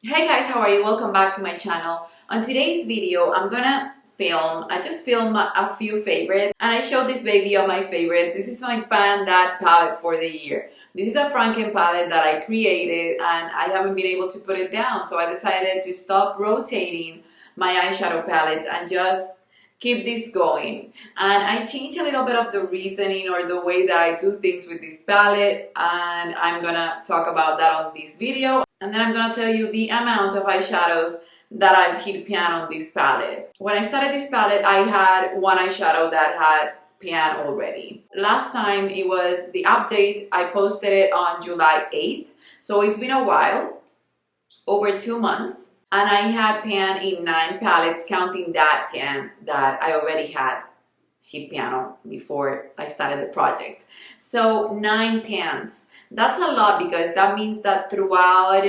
Hey guys, how are you? Welcome back to my channel. On today's video, I just filmed a few favorites and I showed this baby of my favorites. This is my pan that palette for the year. This is a Frankenpalette that I created and I haven't been able to put it down, so I decided to stop rotating my eyeshadow palettes and just keep this going. And I changed a little bit of the reasoning or the way that I do things with this palette, and I'm gonna talk about that on this video. And then I'm gonna tell you the amount of eyeshadows that I've hit pan on this palette. When I started this palette, I had one eyeshadow that had pan already. Last time it was the update, I posted it on July 8th. So it's been a while, over 2 months. And I had pan in 9 palettes, counting that pan that I already had hit pan on before I started the project. So 9 pans. That's a lot because that means that throughout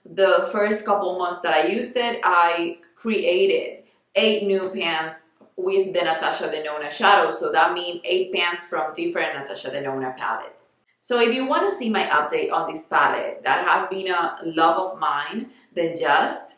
the first couple months that I used it, I created 8 new pans with the Natasha Denona shadows. So that means 8 pans from different Natasha Denona palettes. So if you want to see my update on this palette that has been a love of mine, then just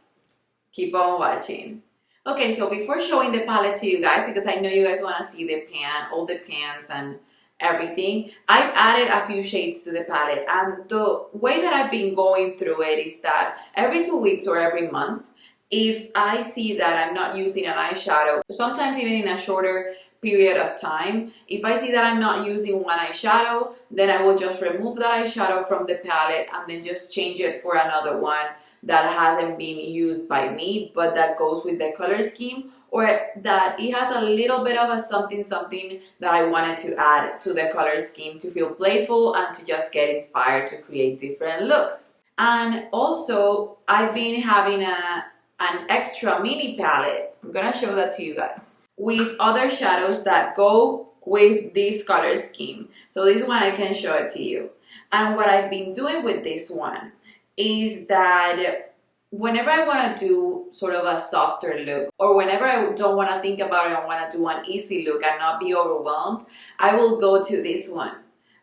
keep on watching. Okay, so before showing the palette to you guys, because I know you guys want to see the pan, all the pans and everything, I've added a few shades to the palette, and the way that I've been going through it is that every 2 weeks or every month, if I see that I'm not using an eyeshadow, sometimes even in a shorter period of time, if I see that I'm not using one eyeshadow, then I will just remove that eyeshadow from the palette and then just change it for another one that hasn't been used by me but that goes with the color scheme, or that it has a little bit of a something that I wanted to add to the color scheme to feel playful and to just get inspired to create different looks. And also I've been having an extra mini palette. I'm gonna show that to you guys, with other shadows that go with this color scheme. So this one I can show it to you. And what I've been doing with this one is that whenever I want to do sort of a softer look, or whenever I don't want to think about it, I want to do an easy look and not be overwhelmed, I will go to this one.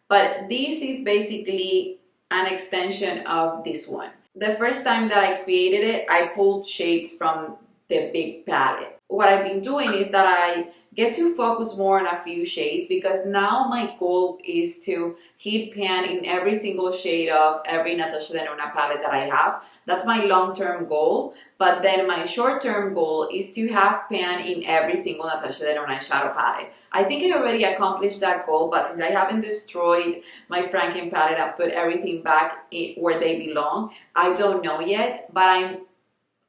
But this is basically an extension of this one. The first time that I created it, I pulled shades from the big palette. What I've been doing is that I get to focus more on a few shades, because now my goal is to hit pan in every single shade of every Natasha Denona palette that I have. That's my long-term goal, but then my short-term goal is to have pan in every single Natasha Denona shadow palette. I think I already accomplished that goal, but since I haven't destroyed my Frankenpalette and put everything back where they belong, I don't know yet, but I'm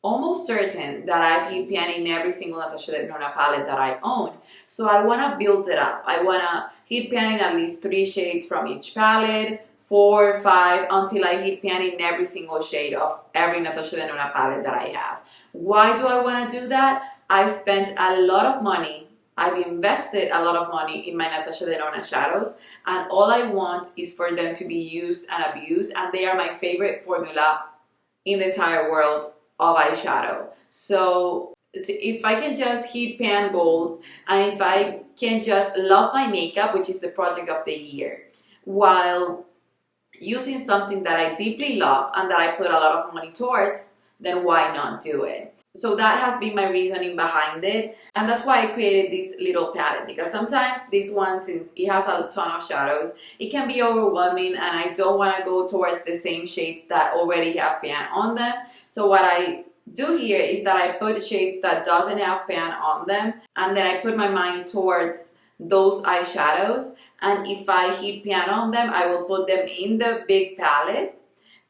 almost certain that I've hit pan in every single Natasha Denona palette that I own. So I want to build it up. I want to hit pan in at least 3 shades from each palette, 4, 5, until I hit pan in every single shade of every Natasha Denona palette that I have. Why do I want to do that? I've spent a lot of money. I've invested a lot of money in my Natasha Denona shadows, and all I want is for them to be used and abused, and they are my favorite formula in the entire world of eyeshadow. So if I can just hit pan goals, and if I can just love my makeup, which is the project of the year, while using something that I deeply love and that I put a lot of money towards, then why not do it? So that has been my reasoning behind it, and that's why I created this little palette, because sometimes this one, since it has a ton of shadows, it can be overwhelming and I don't want to go towards the same shades that already have pan on them. So what I do here is that I put shades that doesn't have pan on them, and then I put my mind towards those eyeshadows, and if I hit pan on them, I will put them in the big palette,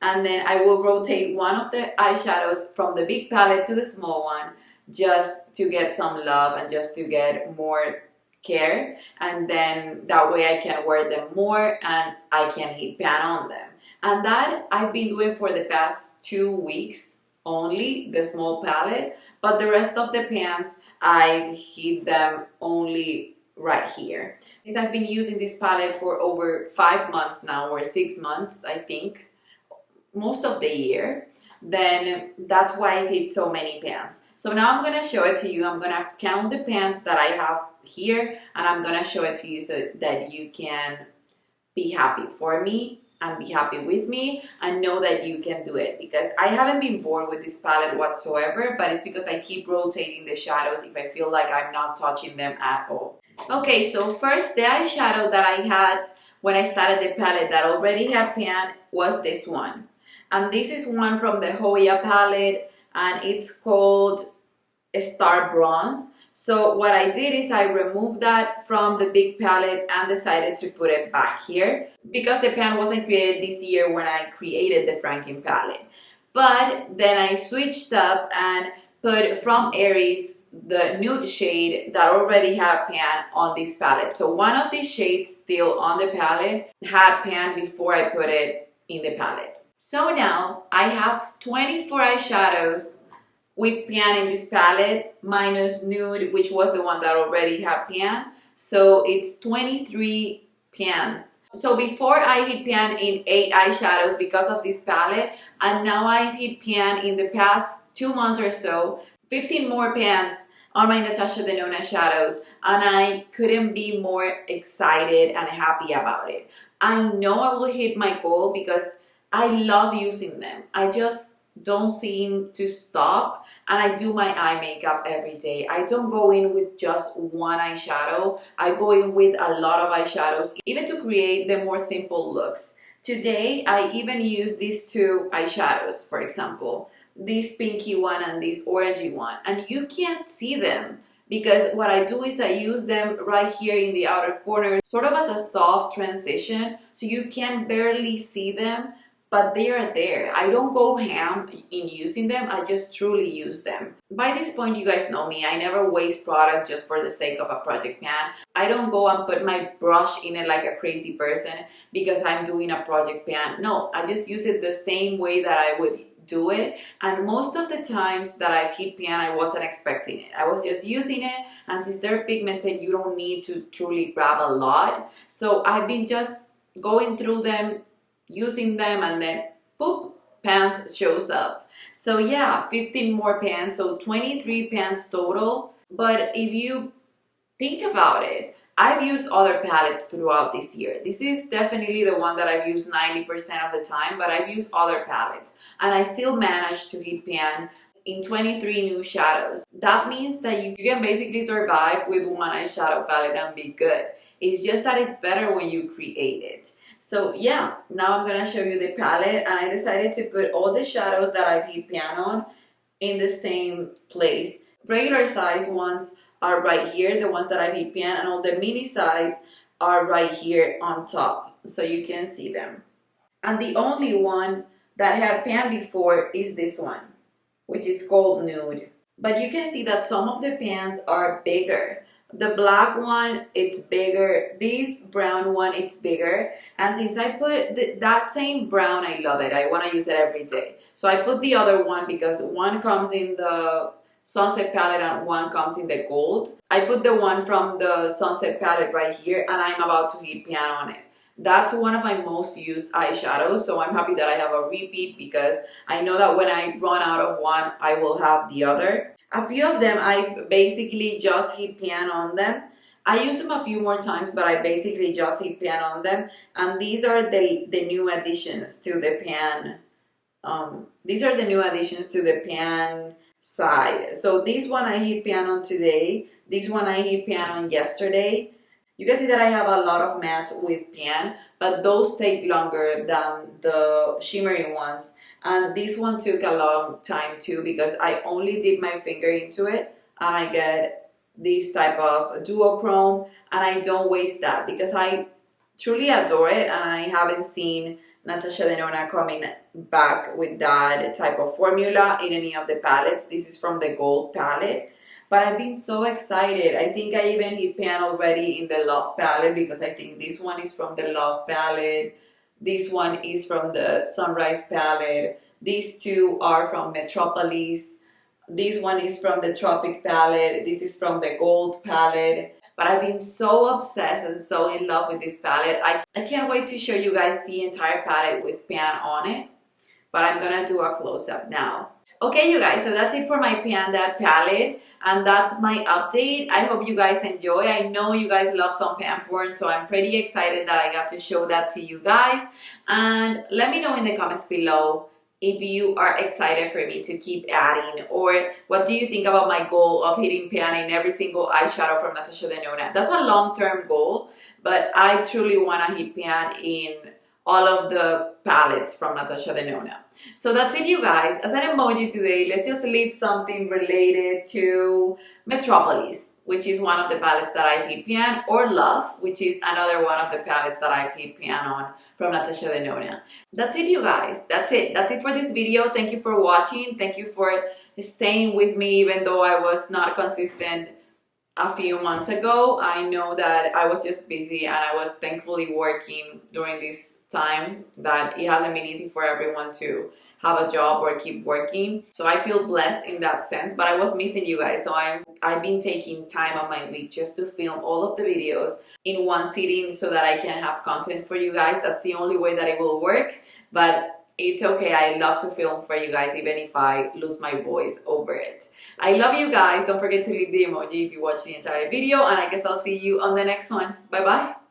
and then I will rotate one of the eyeshadows from the big palette to the small one, just to get some love and just to get more care, and then that way I can wear them more and I can hit pan on them. And that I've been doing for the past 2 weeks only, the small palette, but the rest of the pans I've hit them only right here. Since I've been using this palette for over 5 months now, or 6 months I think, most of the year, then that's why I've hit so many pans. So now I'm gonna show it to you. I'm gonna count the pans that I have here, and I'm gonna show it to you so that you can be happy for me and be happy with me and know that you can do it, because I haven't been bored with this palette whatsoever, but it's because I keep rotating the shadows if I feel like I'm not touching them at all. Okay, so first, the eyeshadow that I had when I started the palette that already had pan was this one. And this is one from the Hoya palette, and it's called Star Bronze. So what I did is I removed that from the big palette and decided to put it back here because the pan wasn't created this year when I created the Frankenpalette. But then I switched up and put from Aries the nude shade that already had pan on this palette. So one of these shades still on the palette had pan before I put it in the palette. So now I have 24 eyeshadows with pan in this palette minus nude, which was the one that already had pan. So it's 23 pans. So before I hit pan in 8 eyeshadows because of this palette, and now I've hit pan in the past 2 months or so, 15 more pans on my Natasha Denona shadows, and I couldn't be more excited and happy about it. I know I will hit my goal because I love using them. I just don't seem to stop, and I do my eye makeup every day. I don't go in with just one eyeshadow. I go in with a lot of eyeshadows, even to create the more simple looks. Today, I even use these 2 eyeshadows, for example, this pinky one and this orangey one, and you can't see them because what I do is I use them right here in the outer corner, sort of as a soft transition, so you can barely see them, but they are there. I don't go ham in using them, I just truly use them. By this point, you guys know me, I never waste product just for the sake of a project pan. I don't go and put my brush in it like a crazy person because I'm doing a project pan. No, I just use it the same way that I would do it, and most of the times that I've hit pan, I wasn't expecting it. I was just using it, and since they're pigmented, you don't need to truly grab a lot. So I've been just going through them, using them, and then boop, pans shows up. So yeah, 15 more pans, so 23 pans total. But if you think about it, I've used other palettes throughout this year. This is definitely the one that I've used 90% of the time, but I've used other palettes and I still managed to hit pan in 23 new shadows. That means that you can basically survive with one eyeshadow palette and be good. It's just that it's better when you create it. So yeah, now I'm gonna show you the palette, and I decided to put all the shadows that I've hit pan on in the same place. Regular size ones are right here, the ones that I hit pan, and all the mini size are right here on top, so you can see them. And the only one that had pan before is this one, which is called Nude. But you can see that some of the pans are bigger. The black one, it's bigger. This brown one, it's bigger. And since I put that same brown, I love it. I want to use it every day. So I put the other one because one comes in the Sunset palette and one comes in the gold. I put the one from the Sunset palette right here, and I'm about to hit pan on it. That's one of my most used eyeshadows, so I'm happy that I have a repeat because I know that when I run out of one, I will have the other. A few of them I've basically just hit pan on them. I used them a few more times, but I basically just hit pan on them. And these are the new additions to the pan. These are the new additions to the pan side. So this one I hit pan on today. This one I hit pan on yesterday. You can see that I have a lot of mattes with pan, but those take longer than the shimmery ones. And this one took a long time too because I only dip my finger into it and I get this type of duochrome, and I don't waste that because I truly adore it, and I haven't seen Natasha Denona coming back with that type of formula in any of the palettes. This is from the gold palette. But I've been so excited. I think I even hit pan already in the Love palette because I think this one is from the Love palette. This one is from the Sunrise palette. These two are from Metropolis. This one is from the Tropic palette. This is from the Gold palette. But I've been so obsessed and so in love with this palette. I can't wait to show you guys the entire palette with pan on it. But I'm gonna do a close-up now. Okay, you guys, so that's it for my Panda palette, and that's my update. I hope you guys enjoy. I know you guys love some pan porn, so I'm pretty excited that I got to show that to you guys. And let me know in the comments below if you are excited for me to keep adding, or what do you think about my goal of hitting pan in every single eyeshadow from Natasha Denona. That's a long-term goal, but I truly want to hit pan in all of the palettes from Natasha Denona. So that's it, you guys. As an emoji today, let's just leave something related to Metropolis, which is one of the palettes that I hit pan, or Love, which is another one of the palettes that I hit pan on from Natasha Denona. That's it, you guys. That's it. That's it for this video. Thank you for watching. Thank you for staying with me even though I was not consistent a few months ago. I know that I was just busy, and I was thankfully working during this time that it hasn't been easy for everyone to have a job or keep working. So I feel blessed in that sense, but I was missing you guys. So I've been taking time on my week just to film all of the videos in one sitting so that I can have content for you guys. That's the only way that it will work, but it's okay. I love to film for you guys even if I lose my voice over it. I love you guys. Don't forget to leave the emoji if you watch the entire video, and I guess I'll see you on the next one. Bye bye.